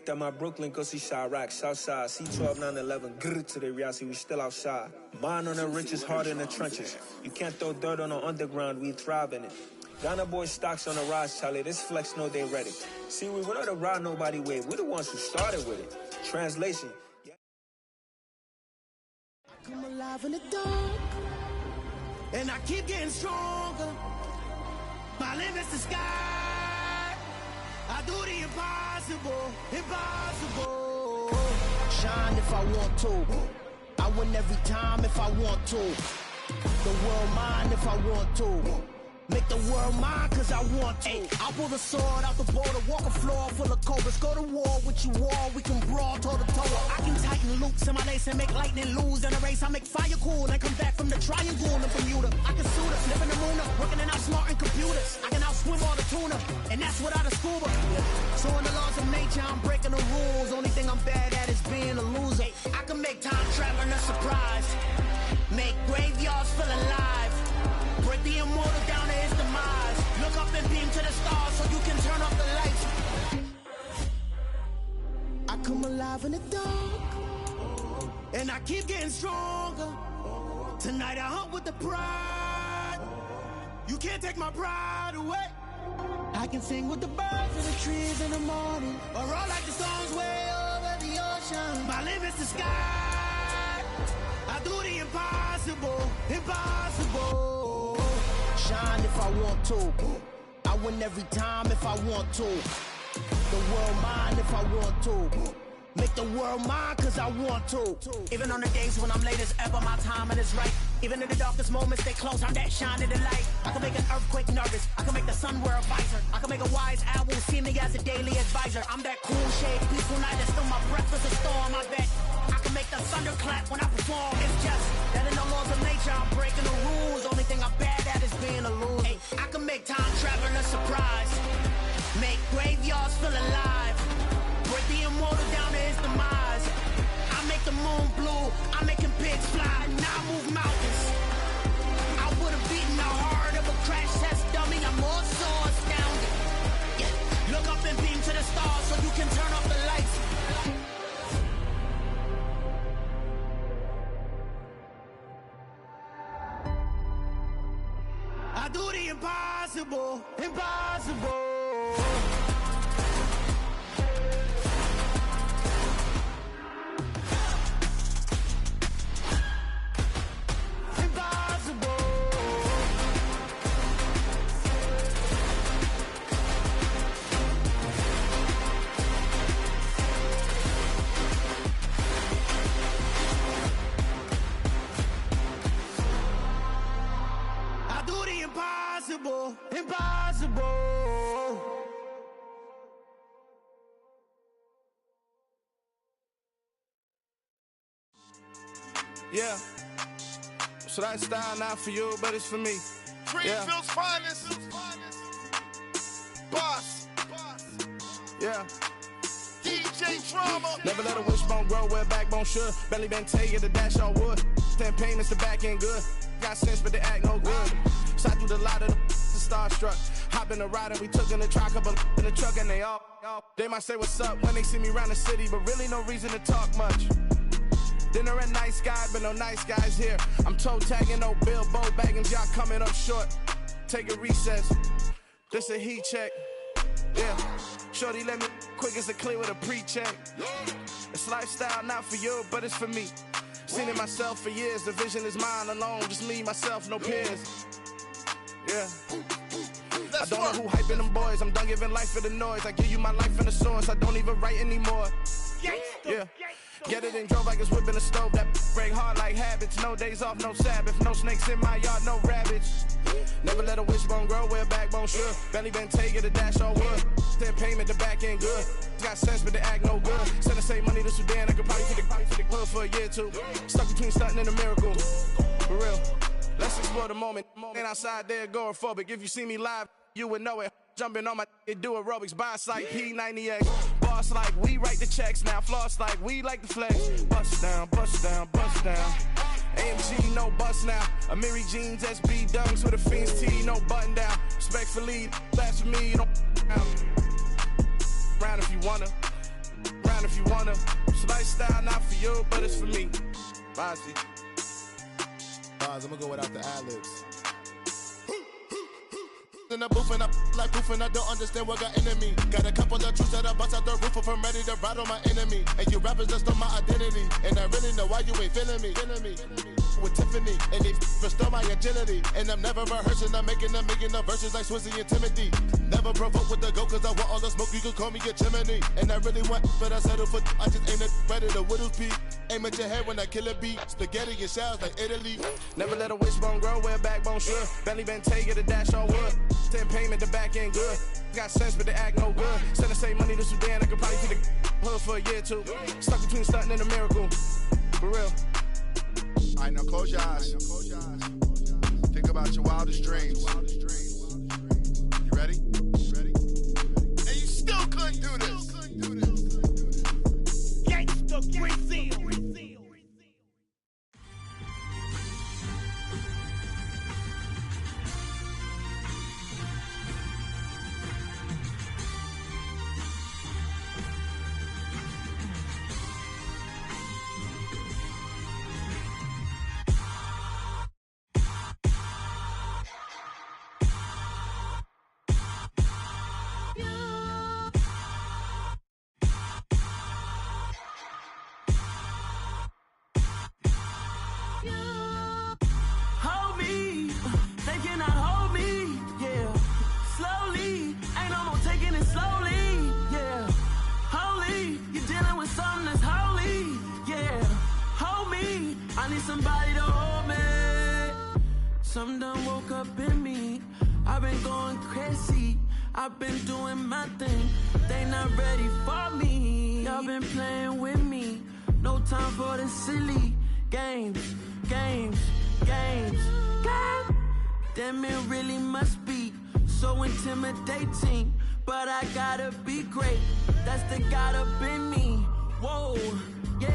That my Brooklyn, go see Chirac, Southside, C12, 911, grrr to the reality, we still outside. Mine on the riches, hard in the trenches. You can't throw dirt on the underground, we thrive in it. Ghana boys stocks on the rise, Charlie, this flex know they ready. See, we went on the ride nobody wave, we the ones who started with it. Translation. I come alive in the dark, and I keep getting stronger. My limit's the sky. I do the impossible, impossible. Shine if I want to. I win every time if I want to. The world mine if I want to. Make the world mine cause I want to. I pull the sword out the border, walk a floor full of cobras. Go to war with you all, we can brawl toe to toe. I can tighten loops in my lace and make lightning lose in a race. I make fire cool and come back from the triangle in Bermuda. I can suit us, live in the moon, working and outsmarting computers. I can outswim all the tuna, and that's without a scuba. So in the laws of nature, I'm breaking the rules. Only thing I'm bad at is being a loser. I can make time traveling a surprise, make graveyards feel alive, break the immortal down to his demise. Look up and beam to the stars so you can turn off the lights. I come alive in the dark, and I keep getting stronger. Tonight I hunt with the pride. You can't take my pride away. I can sing with the birds and the trees in the morning, or roll like the storms way over the ocean. My limit's the sky. I do the impossible, impossible. Shine if I want to. I win every time if I want to. The world mine if I want to. Make the world mine cause I want to. Even on the days when I'm late as ever, my timing is right. Even in the darkest moments, stay close, I'm that shining the light. I can make an earthquake nervous, I can make the sun wear a visor. I can make a wise owl see me as a daily advisor. I'm that cool shade, peaceful night, and still my breath is a storm. I bet I can make the thunder clap when I perform. It's just that in the laws of nature, I'm breaking the rules. Only thing I'm bad at is being a loser. Hey, I can make time traveling a surprise, make graveyards feel alive, break the immortal down to his demise. I make the moon blue, I'm making pigs fly, now I move mountains. I would've beaten the heart of a crash test dummy, I'm more so astounded. Yeah. Look up and beam to the stars so you can turn off the lights. I do the impossible, impossible. Impossible, impossible. Yeah. So that style not for you, but it's for me. Greenfield's finest. Boss. Yeah. DJ Drama. Never let a wishbone grow where a backbone should. Belly been taken to dash all wood. 10 payments to back end good. Got sense, but they act no good. Shot through the lot of the starstruck. Hop in the ride and we took in the truck up in the truck and they might say what's up when they see me around the city, but really no reason to talk much. Dinner at nice guy, but no nice guys here. I'm toe tagging, no Bilbo bagging, y'all coming up short. Take a recess. This a heat check. Yeah. Shorty let me quick as a clear with a pre-check. It's lifestyle not for you, but it's for me. Seen it myself for years. The vision is mine alone. Just me, myself, no peers. Yeah. I don't know who hyping them boys. I'm done giving life for the noise. I give you my life in the source. I don't even write anymore. Yeah. Get it and drove like it's whipping a stove. That break hard like habits. No days off, no Sabbath. No snakes in my yard, no rabbits. Never let a wishbone grow where a backbone should. Belly been taken to dash all wood. 10 payment, the back end good. Got sense, but they act no good. Send the same money to Sudan. I could probably take the hood for a year or two. Stuck between stunting and a miracle. For real. Let's explore the moment. Ain't outside there agoraphobic. If you see me live, you would know it. Jumping on my do aerobics, boss like P90X. Boss like we write the checks now. Floss like we like the flex. Bust down, bust down, bust down. AMG, no bust now. Amiri jeans, SB dunks with a Fiends T, no button down. Respectfully, blasphemy, you don't round if you wanna. around if you wanna. It's lifestyle, not for you, but it's for me. Bozzy. I'm gonna go without the ad-libs. In the booth and I like proof and I don't understand what got into me. Got a couple of truths that I bust out the roof if I'm ready to ride on my enemy. And you rappers just stole my identity, and I really know why you ain't feeling me. With Tiffany, and they restore my agility. And I'm never rehearsing, I'm making the verses like Swizzy and Timothy. Never provoke with the go, cause I want all the smoke, you can call me a chimney. And I really want, but I settle for, I just ain't ready to whittles beat. Aim at your head when I kill a beat. Spaghetti and shells like Italy. Never let a wishbone grow where a backbone should. Belly been take it, a dash on wood. 10 payment, the back end good. Got sense, but they act no good. Send the same money to Sudan, I could probably see the hood for a year or two. Stuck between stunting and a miracle. For real. Alright, now close your eyes. Think about your wildest dreams. You ready? And you still couldn't do this. Gangsta Brazil. Something done woke up in me. I've been going crazy. I've been doing my thing. They not ready for me. Y'all been playing with me. No time for the silly games. Damn, it really must be so intimidating. But I gotta be great. That's the God up in me. Whoa, yeah.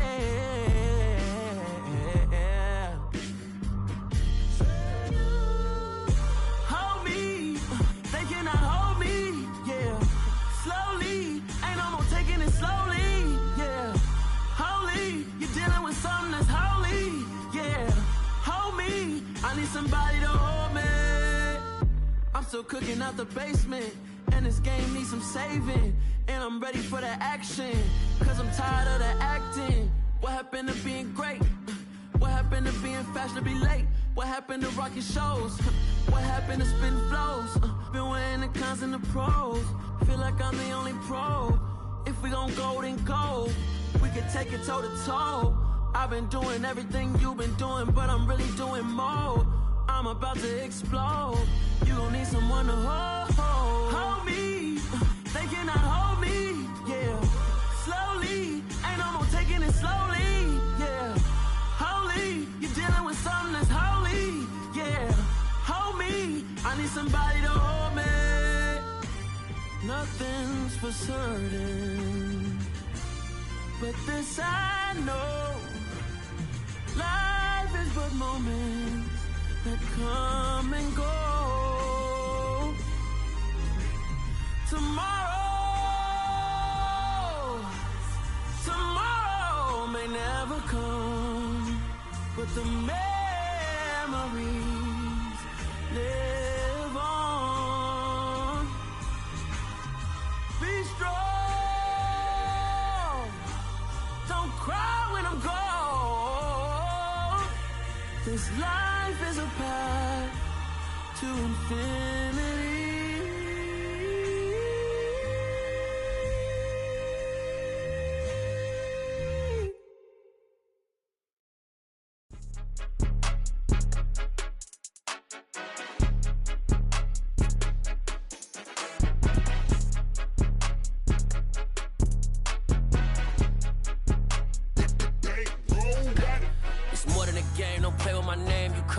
Somebody to hold me. I'm still cooking out the basement, and this game needs some saving. And I'm ready for the action, cause I'm tired of the acting. What happened to being great? What happened to being fashionably late? What happened to rocking shows? What happened to spitting flows? Been weighing the cons and the pros. Feel like I'm the only pro. If we gon' go, then go. We can take it toe to toe. I've been doing everything you've been doing, but I'm really doing more. I'm about to explode. You gon' need someone to hold me. They cannot hold me, yeah. Slowly, ain't no more taking it slowly, yeah. Holy, you're dealing with something that's holy, yeah. Hold me, I need somebody to hold me. Nothing's for certain, but this I know. Life is but moments that come and go. Tomorrow may never come, but the memories live on. Be strong, don't cry when I'm gone. This life is a path to infinity.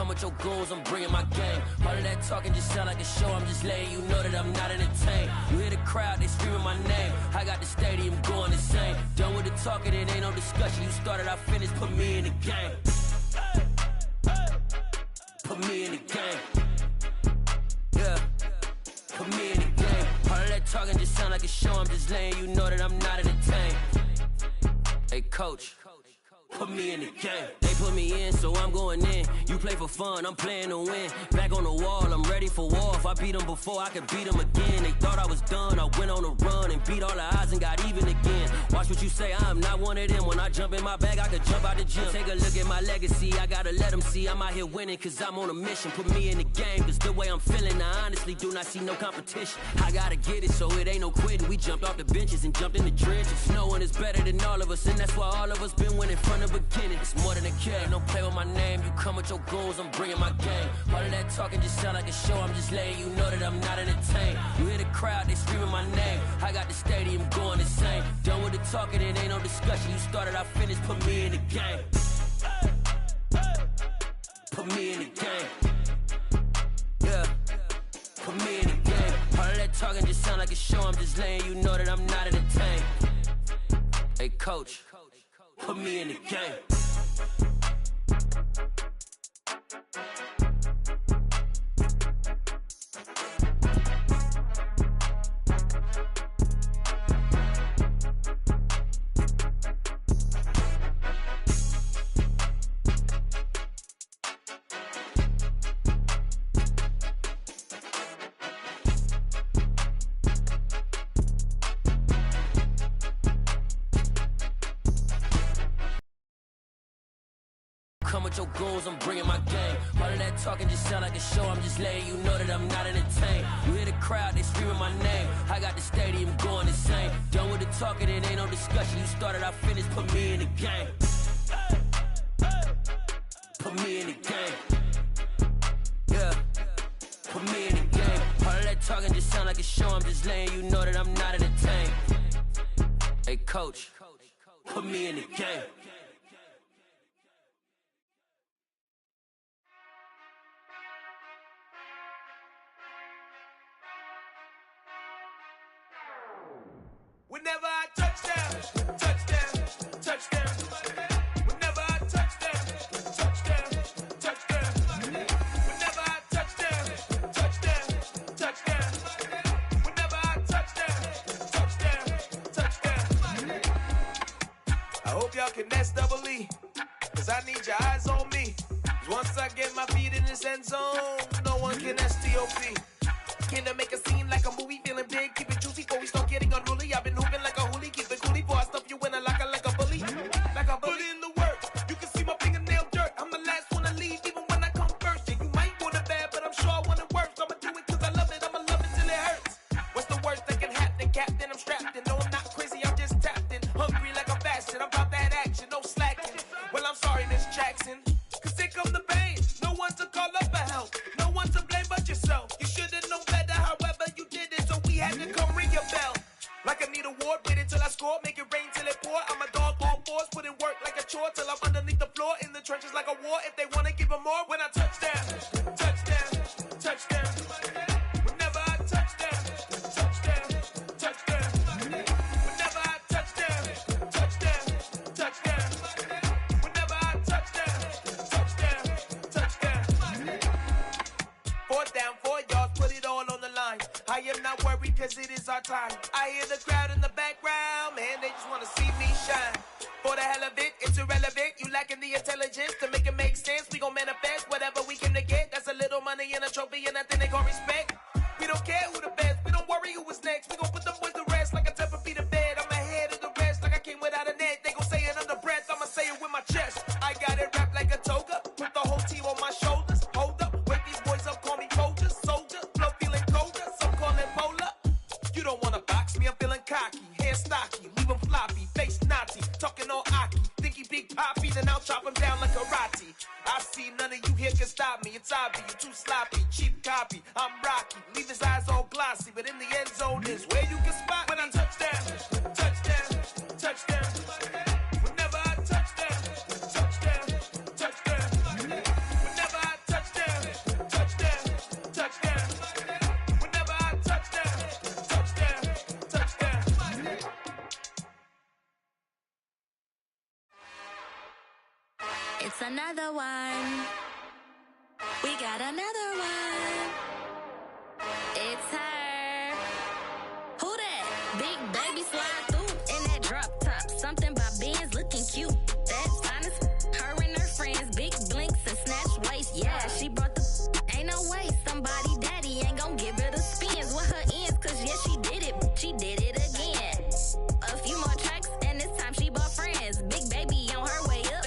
With your goons, I'm bringing my game. All of that talking just sound like a show. I'm just letting you know that I'm not entertained. You hear the crowd, they screaming my name. I got the stadium going insane. Done with the talking, it ain't no discussion. You started, I finished, put me in the game. Put me in the game. Yeah, put me in the game. All of that talking just sound like a show. I'm just letting you know that I'm not entertained. Hey, coach. Put me in the game. They put me in, so I'm going in. You play for fun, I'm playing to win. Back on the wall, I'm ready for war. If I beat them before, I can beat them again. They thought I was done, I went on a run and beat all the odds and got even again. Watch what you say, I'm not one of them. When I jump in my bag, I could jump out the gym. Take a look at my legacy, I gotta let them see I'm out here winning, cause I'm on a mission. Put me in the game, cause the way I'm feeling, I honestly do not see no competition. I gotta get it, so it ain't no quitting. We jumped off the benches and jumped in the trenches. No one is better than all of us, and that's why all of us been winning from the beginning. It's more than a game, don't play with my name. You come with your goons, I'm bringing my game. All of that talking just sound like a show, I'm just letting you know that I'm not entertained. You hear the crowd, they screaming my name. I got the stadium going insane. Done with the talking, it ain't no discussion. You started, I finished, put me in the game. Put me in the game. Yeah, put me in the game. All of that talking just sound like a show, I'm just letting you know that I'm not entertained. Hey coach, put me in the game. Come with your goons, I'm bringing my game. All of that talking just sound like a show, I'm just letting you know that I'm not entertained. You hear the crowd, they screaming my name. I got the stadium going insane. Done with the talking, it ain't no discussion. You started, I finished, put me in the game. Put me in the game. Yeah, put me in the game. All of that talking just sound like a show, I'm just letting you know that I'm not entertained. Hey coach, put me in the game. Whenever I touchdown, touchdown, touchdown. Whenever I touchdown, touchdown, touchdown. Whenever I touchdown, touchdown, touchdown. Whenever I touchdown, touchdown, touchdown. I hope y'all can S-double-E, cause I need your eyes on me. Cause once I get my feet in this end zone, no one can S-T-O-P. Can I make a scene like a movie, feeling big, keep it juicy before we start getting unruly. I've been hooping like a hoolie, keep it coolie before I stuff you in a locker like a bully. Like a bully. Put in the work, you can see my fingernail dirt. I'm the last one to leave, even when I come first. Yeah, you might want it bad, but I'm sure I want it worse. I'ma do it cause I love it, I'ma love it till it hurts. What's the worst that can happen, Captain? I'm strapped in, no I'm not crazy, I'm just tapped in. Hungry like a bastard, I'm about that action, no slacking. Well, I'm sorry, Miss Jackson, cause here come the pain. No one to call up for help, no one to blame but yourself. You should've known better, however you did it, so we had to come ring your bell. Like I need a award, wait until I score, make it rain till it pour. I'm a dog on fours, put in work like a chore till I'm underneath the floor, in the trenches like a war. If they wanna give them more, when I touchdown, touchdown, touchdown. Whenever I touchdown, touchdown, touchdown. Whenever I touchdown, touchdown, touchdown. Whenever I touchdown, touchdown, touchdown. 4th down, 4 yards, put it all on the line. I am not worried cause it is our time. I hear the crowd in the background, man, they just wanna see me shine. For the hell of it, it's irrelevant. You lacking the intelligence to make it make sense. We gon' manifest whatever we came to get. That's a little money and a trophy and nothing they gon' respect. We don't care who the best, we don't worry who was next. We gon' put them boys to rest like a Tempur to bed. I'm ahead of the rest like I came without a net. They gon' say it under breath, I'ma say it with my chest. I got it wrapped like a toga, put the whole team on my shoulders. Hold up, wake these boys up, call me soldier, soldier. Flow feeling colder, some call it polar. You don't wanna box me, I'm feeling cocky. Hair stocky, leave him floppy, face Nazi. Talking all aki, think he big poppy, then I'll chop him down like karate. I see none of you here can stop me. It's obvious, you too sloppy, cheap copy. I'm Rocky, leave his eyes all glossy, but in the end zone is where you can spot when I touchdown, touchdown, touchdown. Whenever I touchdown, touchdown, touchdown. Whenever I touchdown, touchdown, touchdown. Whenever I touchdown, touchdown, touchdown. It's another one. We got another one. It's her. Who that? Big baby slide through in that drop